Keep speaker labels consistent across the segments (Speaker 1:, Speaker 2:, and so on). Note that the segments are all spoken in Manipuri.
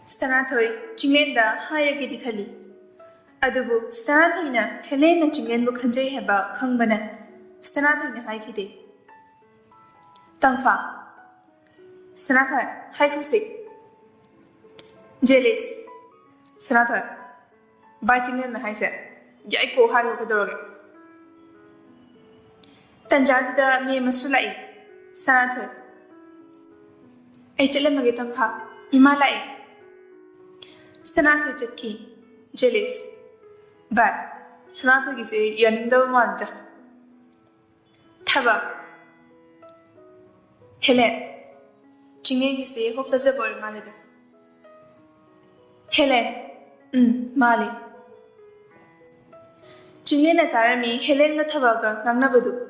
Speaker 1: Sanathoi Chinglenda Hayagidi Khali. Adubu Sanathoina Helena Chinglenbu Khanjai Heba Khangbana Sanathoina Haikide. Tamfa Sanathoi Haikusi Jealous Sanathoi By Chinglen Haisa Yaiko Hayo Kadoroga Tanjadida Me Masulai Sanathoi Echelamagi Tamfa Imalai Sanathoi Jetki Jealous But Sanathoi is a Yanindavamanda Taba Helen Chingeng is a hope that's a boy malada Helen Mali Chinglen at Arami Helen the Tabaga Gangnabadu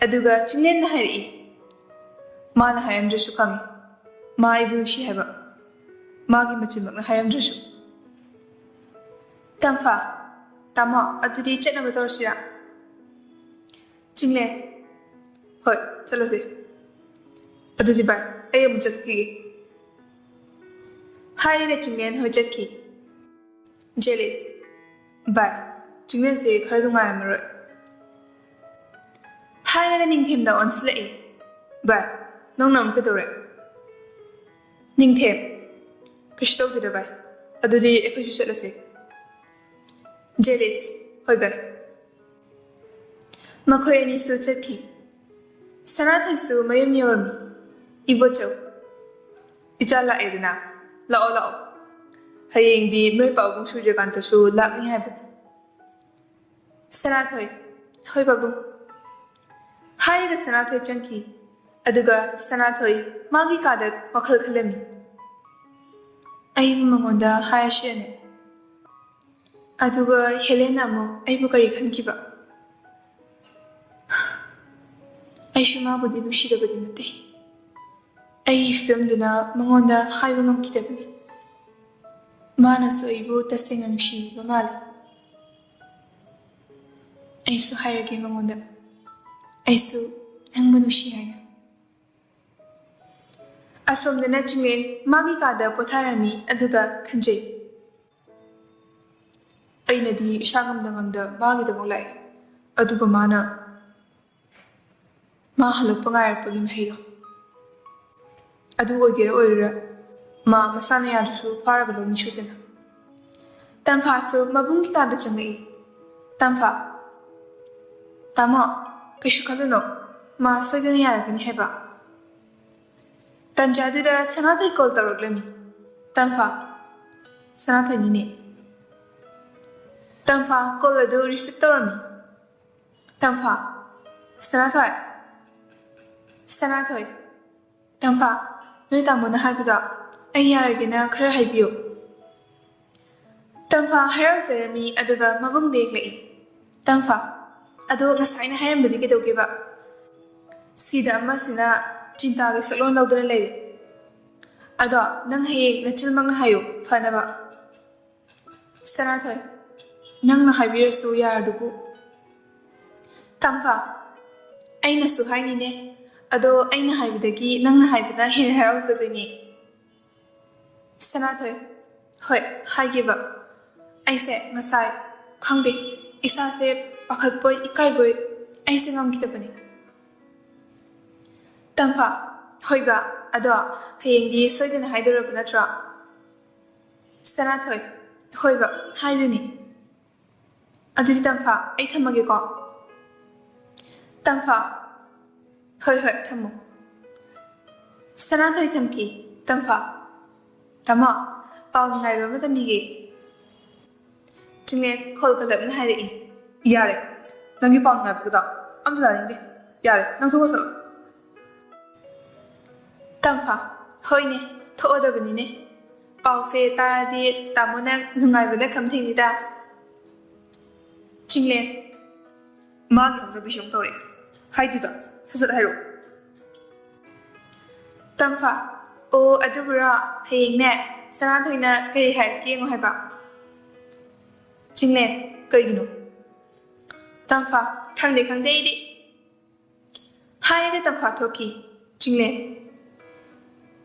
Speaker 1: Aduga Chinglen the Hari Mana Hayam Dressukami My Bushi Heba Magi Machim Hayam Dressu Tamfa Tama Adudi Chenamatorsia Chinglen Hoi, Chalasi Adudi Bai, I am Jetki Hi Chinglen Hoi Jetki Jealous Bai, Chinglen say Kardunga Amaro Hi Ningthoujam on Slay Bai, no Nam Kadore Ningthoujam Kishto to the Bai Adudi Ekushalasi Jealous Hoi Bai Makoyani Su Jetki Sanathoi Su Mayum Yormi Ibocho Ichala Edna Lao Lao Haying the Noipa Sujakanta Su Lak me happen Sanathoi Hoi Babu Hi the Sanathoi Junkie Aduga Sanathoi Magi Kadak Wakal Kalemi Ayam Mamonda Hayashene Aduga Helena Mo Aibukari Kankiba Aishuma Budi Bushida Budinate I filmed na Mangonda Haibunum Kitabi Mana Soibu testing and she Mamali I so hire game Mangonda I so Hangmanushi Asom the Nachingin Magi Kada Potarami Aduga Kanjay Aina di Shagam Dangam Magi the Molai Aduga Mana Mahaluk Pangar Pagim Hero Adu Ogera Oira Ma Masana Yadu Faragalo Nishutana Tamfa so Mabunki Kada Changi Tamfa Tama Kishukaluno Ma Sagani Aragan Heba Tanjadida Sanathoi Kolta Roglemi Tamfa Sanathoi Nini Tamfa Koladu Receptorami Tamfa Sanathoi Sanathoi Tamfa Noita Mona Habuda Ayaragina Kara Haibio Tamfa Hero Serami Aduga Mabung Degley Tamfa Adu Nasina Haram Bidigo give up Sida Masina Chinta Salon Lauder Lady Ada Nang Hay Nachil Mang Hayo Fanaba Sanathoi Nang Nahabir Suya Dubu Tamfa Aina Suhainine Ado Aina Haibidaki Nang Haibida Hin House the Dini Sanathoi Hoi, Hai give up. I say, Masai, Kangi, Isa say, Pakat boy, Ikai boy, I sing on Kitapani. Tampa, Hoiba, Ado, Haying the Soydin Hider of Natra Sanathoi, Hoiba, Haiduni Adudi Tampa, Aitamagiko Tampa. Hoi hoi tamu Sanathoi tamki Tamfa Tama Pao Ngai Bama Migi Chinglen Kolkalab Nahari Yare Nangi Pao Ngai Buda I'm sorry Yare Nang Toso Tamfa Hoine Toda Benine Pao say Taradi Tamona Nungai Bana come thing da Chinglen Magi of the Bishop Tori Haidida Tamfa ꯑꯣ ꯑꯗꯨꯕꯨꯔꯣ ꯍꯌꯦꯡꯅꯦ ꯁꯅꯥꯊꯣꯏꯅ ꯀꯔꯤ ꯍꯥꯏꯔꯛꯀꯦ ꯌꯦꯡꯉꯣ ꯍꯥꯏꯕ ꯆꯤꯡꯂꯦꯟ ꯀꯩꯒꯤꯅꯣ ꯇꯝꯐꯥ ꯈꯪꯗꯦ ꯑꯩꯗꯤ ꯍꯥꯏꯔꯒ ꯇꯝꯐꯥ ꯊꯣꯛꯈꯤ ꯆꯤꯡꯂꯦꯟ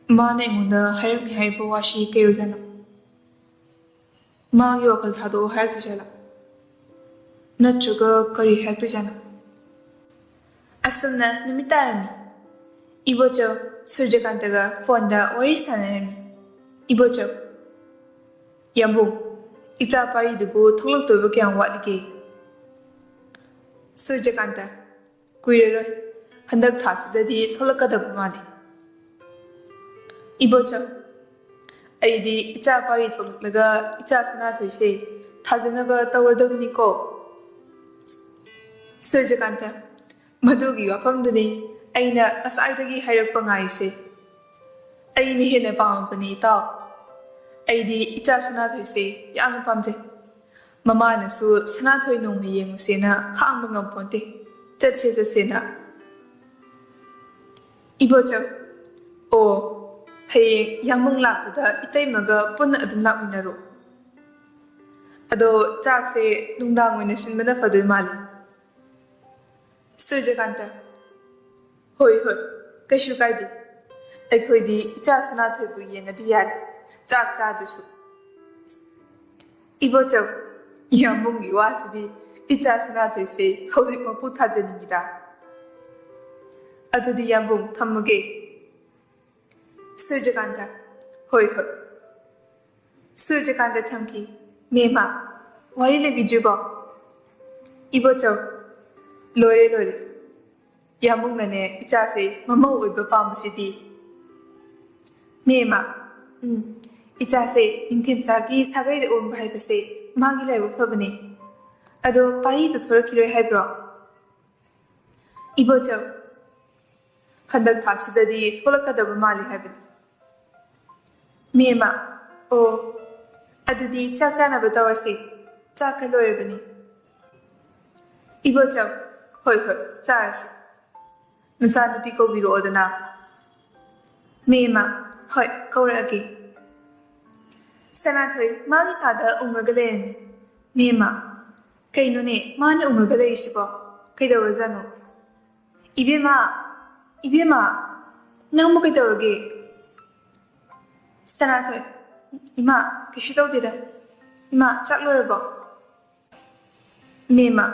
Speaker 1: ꯃꯥꯅ ꯑꯩꯉꯣꯟꯗ ꯍꯥꯏꯔꯛꯅꯤ ꯍꯥꯏꯔꯤꯕ ꯋꯥꯁꯤ ꯀꯩ ꯑꯣꯏꯖꯥꯠꯅꯣ ꯃꯥꯒꯤ ꯋꯥꯈꯜ ꯊꯥꯗꯣꯛꯑꯣ ꯍꯥꯏꯔꯛꯇꯣꯏꯖꯥꯠꯂꯥ ꯅꯠꯇ꯭ꯔꯒ ꯀꯔꯤ ꯍꯥꯏꯔꯛꯇꯣꯏꯖꯥꯠꯅꯣ ꯑꯁꯨꯝꯅ ꯅꯨꯃꯤꯠ ꯇꯥꯔꯝꯃꯤ 이보죠 수르제간다가 폰다 wari 사나람이 이보죠 여보 이자 파리두고 통록도부 그냥 왔리게 수르제간다 꾸이르르 한dak 타스다디 톨락가다부 말이 이보죠 아이디 이자 파리 톨락라가 이자 사나도시 타즈나바 떠월다부니까 수르제간다 마두기 와팜두니 ꯑꯩꯅ ꯉꯁꯥꯏꯗꯒꯤ ꯍꯥꯏꯔꯛꯄ ꯉꯥꯏꯔꯤꯁꯦ ꯑꯩꯅ ꯍꯦꯟꯅ ꯄꯥꯝꯃꯕꯅꯤ ꯏꯇꯥꯎ ꯑꯩꯗꯤ ꯏꯆꯥ ꯁꯅꯥꯊꯣꯏꯁꯦ ꯌꯥꯝꯅ ꯄꯥꯝꯖꯩ ꯃꯃꯥꯅꯁꯨ ꯁꯅꯥꯊꯣꯏ ꯅꯣꯡꯃ ꯌꯦꯡꯉꯨꯁꯦꯅ ꯈꯥꯡꯕ ꯉꯝꯄꯣꯟꯇꯦ ꯆꯠꯁꯦꯅ 이보죠 ꯑꯣ ꯍꯌꯦꯡ ꯌꯥꯡꯕꯨꯡ ꯂꯥꯛꯄꯗ ꯏꯇꯩꯃꯒ ꯄꯨꯟꯅ ꯑꯗꯨꯝ ꯂꯥꯛꯃꯤꯟꯅꯔꯣ ꯑꯗꯣ ꯆꯥꯛꯁꯦ ꯅꯨꯡꯗꯥꯡ ꯑꯣꯏꯅ ꯁꯤꯟꯕꯅ ꯐꯗꯣꯏ ꯃꯥꯜꯂꯤ ꯁꯨꯔꯖꯀꯥꯟꯇ ꯍꯣꯏ ꯀꯩꯁꯨ ꯀꯥꯏꯗꯦ ꯑꯩꯈꯣꯏꯗꯤ ꯏꯆꯥ ꯁꯅꯥꯊꯣꯏꯕꯨ ꯌꯦꯡꯉꯗꯤ ꯌꯥꯔꯦ ꯆꯥꯛ ꯆꯥꯗ꯭ꯔꯁꯨ 이보죠 ꯌꯥꯝꯕꯨꯡꯒꯤ ꯋꯥꯁꯤꯗꯤ 이자 ꯁꯅꯥꯊꯣꯏꯁꯦ ꯍꯧꯖꯤꯛ ꯃꯄꯨ ꯊꯥꯖꯅꯤꯡꯉꯤꯗ ꯑꯗꯨꯗꯤ ꯌꯥꯝꯕꯨꯡ ꯊꯝꯃꯒꯦ 수르제간다 ꯍꯣꯏ 수르제간다 ꯊꯝꯈꯤ ꯃꯦꯃꯥ ꯋꯥꯔꯤ ꯂꯩꯕꯤꯗ꯭ꯔꯤꯕꯣ 이보죠 ꯂꯣꯏꯔꯦ ꯌꯥꯝꯕꯨꯡꯅꯅꯦ ꯏꯆꯥꯁꯦ ꯃꯃꯧ ꯑꯣꯏꯕ ꯄꯥꯝꯕꯁꯤꯗꯤ ꯃꯦꯃꯥ 이자세 ꯅꯤꯡꯊꯦꯝꯆꯥꯒꯤ ꯁꯥꯒꯩꯗ ꯑꯣꯟꯕ ꯍꯥꯏꯕꯁꯦ ꯃꯥꯒꯤ ꯂꯥꯏꯕꯛ ꯐꯕꯅꯦ ꯑꯗꯣ ꯄꯥꯔꯤꯗ ꯊꯣꯔꯛꯈꯤꯔꯣꯏ ꯍꯥꯏꯕ꯭ꯔꯣ 이보죠 한dak ꯊꯥꯁꯤꯗꯗꯤ ꯊꯣꯛꯂꯛꯀꯗꯕ ꯃꯥꯜꯂꯤ ꯍꯥꯏꯕꯅꯤ ꯃꯦꯃꯥ ꯑꯣ ꯑꯗꯨꯗꯤ ꯆꯥꯛ ꯆꯥꯅꯕ ꯇꯧꯔꯁꯤ ꯆꯥꯛꯀ ꯂꯣꯏꯔꯕꯅꯤ 이보죠 ꯍꯣꯏ ꯆꯥꯔꯁꯤ ꯅꯆꯥꯅꯨꯄꯤ ꯀꯧꯕꯤꯔꯛꯑꯣꯗꯅ ꯃꯦꯃꯥ ꯍꯣꯏ ꯀꯧꯔꯛꯑꯒꯦ ꯁꯅꯥꯊꯣꯏ ꯃꯥꯒꯤ ꯀꯥꯗ ꯎꯪꯉꯒ ꯂꯩꯔꯝꯃꯤ ꯃꯦꯃꯥ ꯀꯩꯅꯣꯅꯦ ꯃꯥꯅ ꯎꯪꯉꯒ ꯂꯩꯔꯤꯁꯤꯕꯣ ꯀꯩꯗꯧꯔꯖꯥꯠꯅꯣ 이베마 ꯅꯪꯕꯨ ꯀꯩꯗꯧꯔꯒꯦ सनाथोई इमा कशी तौदेदा इमा चाक लोरबो मेमा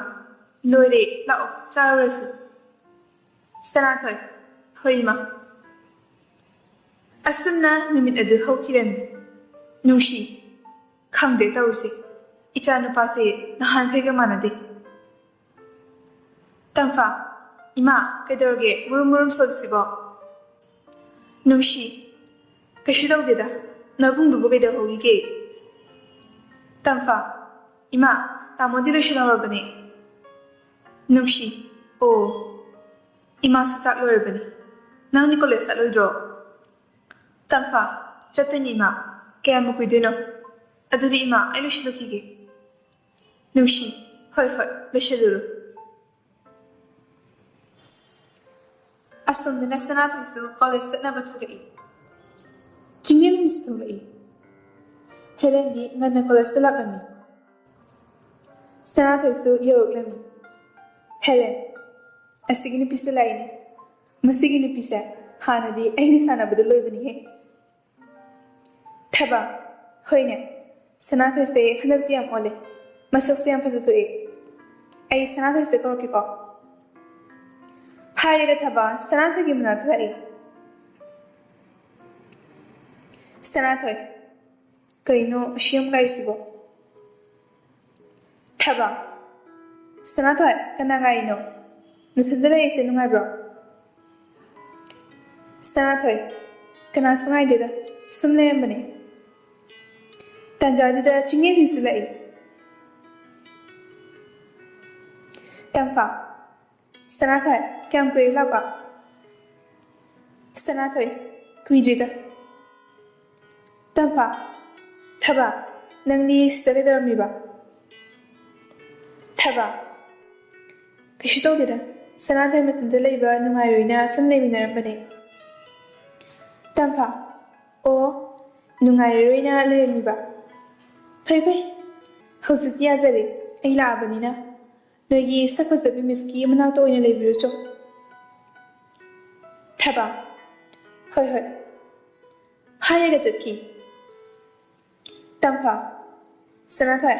Speaker 1: लोरे लाओ चारसी सनाथोई होई इमा असुमना निमित अदु हौखिरन नुशी खंगदे तौरसी इचा नुपासे नहानखैगा मानदे तंफा इमा कैदरगे मुरुम मुरुम सोदसिबो नुशी कशी तौदेदा नबुंगदुबो कैदहौरिगे तंफा इमा तामोदि लोइसलहरबने नुशी ओ इमा सुचाक लोरबने नंगनि कॉलेज चलोइद्रो तंफा चतनी इमा कयामु कुइदोनो अदुदि इमा आई लोइसलुखिगे नुशी होय होय लोइसलुरो असुमदना सनाथोइसु कॉलेज चतनाबा थोगई चिंगेन मिसथोगई हेलेंदी ngana college ta laklami सनाथोइसु यौरक्लमी हेलेन asigi nupisa laini masigi nupisa hanadi aini sanabada loibani he thaba hoine सनाथोइसे हनक्ति याम ओले masaksu yam phajathoe ai सनाथोइसे korke ko हारेगा थबा सनाथोइगी मनात लाई सनाथोइ कइनो अशियम लाइसिबो थबा सनाथोइ कना गाइनो नथंदा लाइसे नुंगाइब्रो सनाथोइ कना संगाइदेदा सुम लेरमबने तंजादिदा चिंगे हिसु लाई तंफा सनाथोइ क्या कोई लापा सनाथोइ कुइद्रिदा तंफा थबा नंगनी सितले दरमिबा थबा कशु तौदेदा सनाथोइ मतंदा लेबा नुंगाइरोइना सम लेमिनारबने तंफा ꯑꯣ ꯅꯨꯡꯉꯥꯏꯔꯔꯣꯏꯅ ꯂꯩꯔꯝꯃꯤꯕ ꯐꯩ ꯐꯩ ꯍꯧꯖꯤꯛꯇꯤ ꯌꯥꯖꯔꯦ ꯑꯩ ꯂꯥꯛꯑꯕꯅꯤꯅ ꯅꯣꯏꯒꯤ ꯁꯛ ꯐꯖꯕꯤ ꯃꯤꯁꯀꯤ ꯃꯅꯥꯛꯇ ꯑꯣꯏꯅ ꯂꯩꯕꯤꯔꯨꯆꯣ ꯊꯕꯛ ꯍꯣꯏ ꯍꯣꯏ ꯍꯥꯏꯔꯒ ꯆꯠꯈꯤ ꯇꯝꯐꯥ ꯁꯅꯥꯊꯣꯏ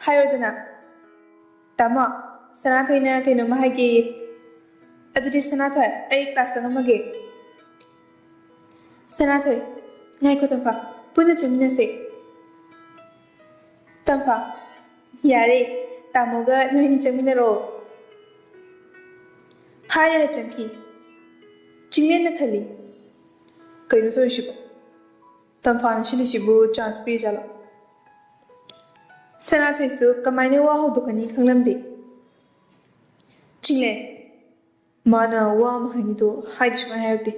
Speaker 1: ꯍꯥꯏꯔꯣꯗꯅ ꯇꯥꯃꯣ ꯁꯅꯥꯊꯣꯏꯅ ꯀꯩꯅꯣꯝꯃ ꯍꯥꯏꯒꯦ ꯑꯗꯨꯗꯤ ꯁꯅꯥꯊꯣꯏ ꯑꯩ ꯀ꯭ꯂꯥꯁ ꯆꯪꯉꯝꯃꯒꯦ ꯁꯅꯥꯊꯣꯏ ꯉꯥꯏꯈꯣ ꯇꯝꯐꯥ ꯄꯨꯟꯅ ꯆꯪꯃꯤꯟꯅꯁꯦ ꯇꯝꯐꯥ ꯌꯥꯔꯦ ꯇꯥꯃꯣꯒ ꯅꯣꯏꯅꯤ ꯆꯪꯃꯤꯟꯅꯔꯛꯑꯣ ꯍꯥꯏꯔꯒ ꯆꯪꯈꯤ ꯆꯤꯡꯂꯦꯟꯅ ꯈꯜꯂꯤ ꯀꯩꯅꯣ ꯇꯧꯔꯤꯁꯤꯕꯣ ꯇꯝꯐꯥꯅ ꯁꯤꯜꯂꯤꯁꯤꯕꯨ ꯆꯥꯟꯁ ꯄꯤꯔꯤꯖꯥꯠꯂꯣ ꯁꯅꯥꯊꯣꯏꯁꯨ ꯀꯃꯥꯏꯅ ꯋꯥ ꯍꯧꯗꯣꯛꯀꯅꯤ ꯈꯪꯂꯝꯗꯦ ꯆꯤꯡꯂꯦꯟ ꯃꯥꯅ ꯋꯥ ꯑꯃ ꯍꯥꯏꯅꯤꯗꯣ ꯍꯥꯏꯗꯤ ꯁꯨꯡꯍꯥꯏ ꯍꯥꯏꯔꯛꯇꯦ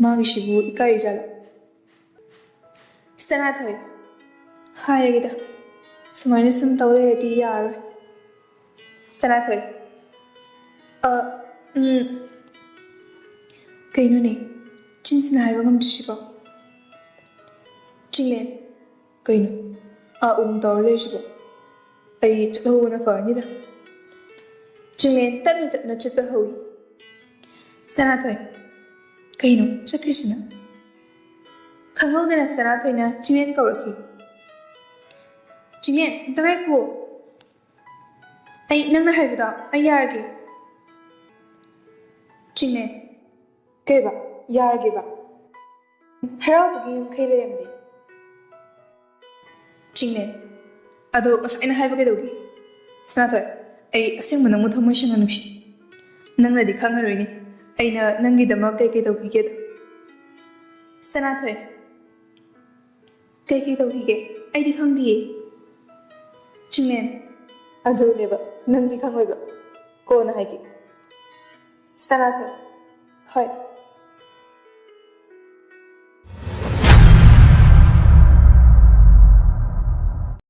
Speaker 1: ꯃꯥꯒꯤꯁꯤꯕꯨ ꯏꯀꯥꯏꯔꯤꯖꯥꯠꯂꯣ ꯁꯅꯥꯊꯣꯏ ꯍꯥꯏꯔꯒꯦꯗ ꯁꯨꯃꯥꯏꯅ ꯁꯨꯝ ꯇꯧ ꯂꯩꯔꯗꯤ ꯌꯥꯔꯔꯣꯏ ꯁꯅꯥꯊꯣꯏ ꯀꯩꯅꯣꯅꯦ ꯆꯤꯟꯁꯤꯅ ꯍꯥꯏꯕ ꯉꯝꯗ꯭ꯔꯤꯁꯤꯕꯣ ꯆꯤꯡꯂꯦꯟ ꯀꯩꯅꯣ ꯇꯧꯔ ꯂꯩꯔꯤꯁꯤꯕꯣ ꯑꯩ ꯆꯠꯍꯧꯕꯅ ꯐꯔꯅꯤꯗ ꯆꯤꯡꯂꯦꯟ ꯇꯞꯅ ꯇꯞꯅ ꯆꯠꯄ ꯍꯧꯏ ꯁꯅꯥꯊꯣꯏ ꯀꯩꯅꯣ ꯆꯠꯈ꯭ꯔꯤꯁꯤꯅ ꯈꯪꯍꯧꯗꯅ ꯁꯅꯥꯊꯣꯏꯅ ꯆꯤꯡꯂꯦꯟ ꯀꯧꯔꯛꯈꯤ ꯆꯤꯡꯂꯦꯟ ꯑꯝꯇ ꯉꯥꯏꯈꯨꯑꯣ ꯅꯪꯅ ꯍꯥꯏꯕꯗꯣ ꯑꯩ ꯌꯥꯔꯒꯦ ꯆꯤꯡꯂꯦꯟ ꯀꯩꯕ ꯌꯥꯔꯒꯦꯕ ꯍꯔꯥꯎꯕꯒꯤ ꯉꯝꯈꯩ ꯂꯩꯔꯝꯗꯦ ꯆꯤꯡꯂꯦꯟ ꯑꯗꯣ ꯉꯁꯥꯏꯅ ꯍꯥꯏꯕ ꯀꯩꯗꯧꯒꯦ ꯁꯅꯥꯊꯣꯏ ꯑꯩ ꯑꯁꯦꯡꯕ ꯅꯪꯕꯨ ꯊꯃꯣꯏ ꯁꯦꯡꯅ ꯅꯨꯡꯁꯤ ꯅꯪꯅꯗꯤ ꯈꯪꯉꯔꯣꯏꯅꯦ ꯑꯩꯅ ꯅꯪꯒꯤꯗꯃꯛ ꯀꯩꯀꯩ ꯇꯧꯈꯤꯒꯦꯗꯣ ꯁꯅꯥꯊꯣꯏ ꯀꯩꯀꯩ ꯇꯧꯈꯤꯒꯦ ꯑꯩꯗꯤ ꯈꯪꯗꯤꯌꯦ ꯆꯤꯡꯂꯦꯟ ꯑꯗꯨꯅꯦꯕ ꯅꯪꯗꯤ ꯈꯪꯉꯣꯏꯕ ꯀꯣꯟꯅ ꯍꯥꯏꯒꯦ ꯁꯅꯥꯊꯣꯏ ꯍꯣꯏ